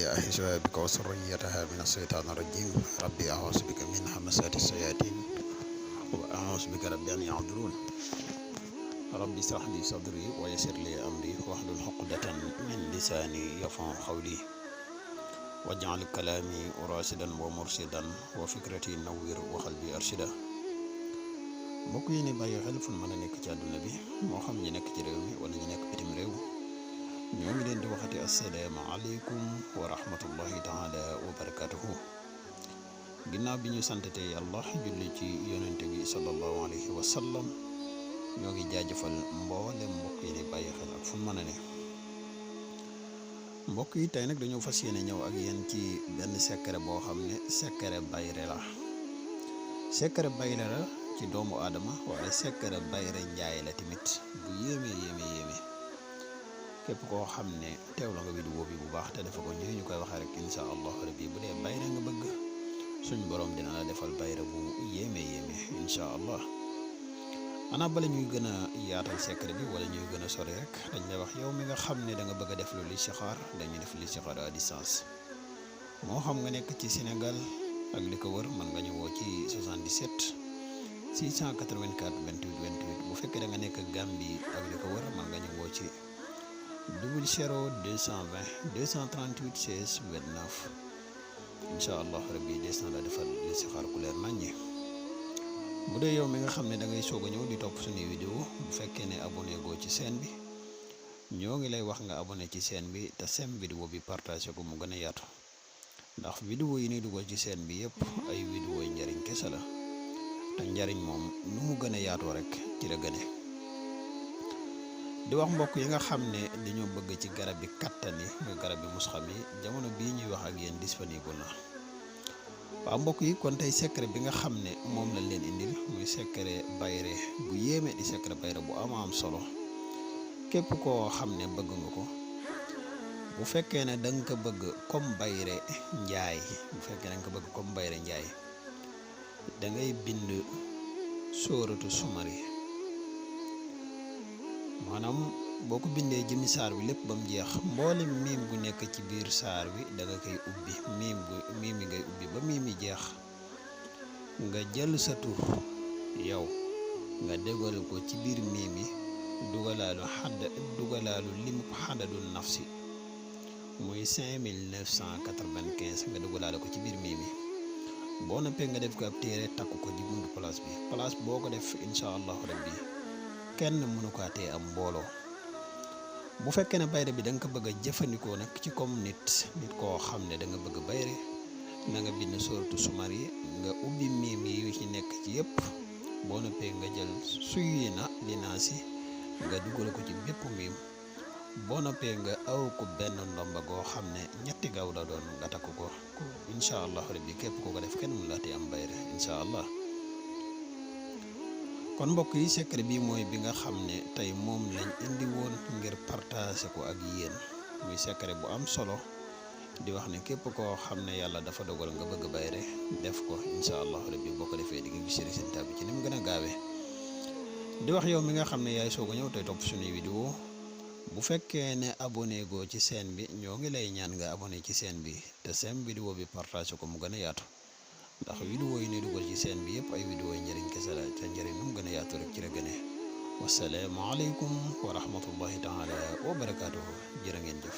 أعوذ بك وذريتها من الشيطان الرجيم ربي أعوذ بك من همزات الشياطين وأعوذ بك ربي أن يحضرون ربي اشرح لي صدري ويسر لي أمري واحلل عقدة من لساني يفقهوا قولي واجعل كلامي راشدا ومرشدا وفكرتي نوير وقلبي أرشدا mbokk yi ni bàyyi xel fu mën a nekk ci àdduna bi moo xam ñi nekk ci réew mi wala ñi nekk bitim réew ñoo ngi leen di waxati assalaamu aleykum wa rahmatullahi taala wa barakatuhu ginnaaw bi ñu santate yàlla julli ci yonente bi sallallahu alayhi wa sallam ñoo ngi jaajëfal mboolem mbokk yi ni bàyyi xel ak fu mën a ne mbokk yi tey nag dañoo fas yéene ñëw ak yéen ci benn secret boo xam ne secret bayre la secret bayre la ci doomu aadama waaye secret bayre njaay la tamit bu yéeme képp koo xam ne teew la nga vidéo bi bu baax te dafa ko ñëw ñu koy waxee rek insha allah rabbi bu dee bayre nga bëgg suñ borom dina la defal bayre bu yéeme insha allah ana bala ñuy gën a yaatal secret bi wala ñuy gën a sori rek dañ lay wax yow mi nga xam ne da nga bëgg a def lu listixaar dañuy def listixaar à distance moo xam nga nekk ci Sénégal ak li ko wër mën nga ñu woo ci 77 684 28 28 bu fekkee da nga nekk Gambie ak li ko wër mën nga ñu woo ci 00 220 238 16 29 incha allah rabbi des na la defal listixaar ku leer naññi. bu dee yow mi nga xam ne da ngay soog a ñëw di topp suñuy vidéo bu fekkee ne abonné goo ci chaîne bi ñoo ngi lay wax nga abonné ci chaîne bi te sem vidéo bi partagé ko mu gën a yaatu ndax vidéo yi ni dugal ci chaîne bi yëpp ay vidéo yi njariñ kese la te njariñ moom nu mu gën a yaatoo rek ci la gëne di wax mbokk yi nga xam ne dañoo bëgg ci garab bi kattan yi muy garab bi musxam yi jamono bii ñuy wax ak yéen disponible na waaw mbokk yi kon tey secret bi nga xam ne moom lañ leen indil muy secret bayre bu yéeme di secret bayre bu am solo képp koo xam ne bëgg nga ko bu fekkee ne da nga ko bëgg comme bayre njaay da ngay bind sóoratu sumari maanaam boo ko bindee jëmi saar bi lépp ba mu jeex mboolem miim gu nekk ci biir saar bi da nga koy ubbi miim yi ngay ubbi ba miim yi jeex nga jël sa tur yow nga déggale ko ci biir miim yi dugalaalu limu xadadul nafsi muy 5995 nga dugalaale ko ci biir miim yi boo noppee nga def ko ab téere takku ko ci buntu place boo ko def incha allahu rabbi kenn mënu ko tee am mbooloo bu fekkee ne bayre bi da nga ko bëgg a jëfandikoo nag ci comme nit koo xam ne da nga bëgg bayre na nga bind sóoratu sumar yi nga ubbi miim yi yu ci nekk ci yëpp boo noppee nga jël suy na linaasi nga dugal ko ci bépp miim boo noppee nga aw ko benn ndomba goo xam ne ñetti gaaw la doon nga takk ko incha allah rabbi képp koo ko def kenn mënu laa tee am bayre incha allah. kon mbokk yi secret bi mooy bi nga xam ne tey moom lañ indi woon ngir partager ko ak yéen muy secret bu am solo di wax ne képp koo xam ne yàlla dafa dogal nga bëgg bayre def ko incha allah rabbi boo ko defee di nga gis résultat bi ci ni mu gën a gaawee di wax yow mi nga xam ne yaay soog a ñëw tey topp suñuy vidéo bu fekkee ne abonné goo ci chaîne bi ñoo ngi lay ñaan nga abonné ci chaîne bi te sem vidéo bi partager ko mu gën a yaatu ndax vidéo yi ne dugal ci chaîne bi yëpp ay vidéo yi njëriñ kese la te njëriñ nu mu gën a yaatu rek ci la gëne wasalaamu aleykum wa rahmatullahi taala wa barakaatuhu jërë ngeen jëf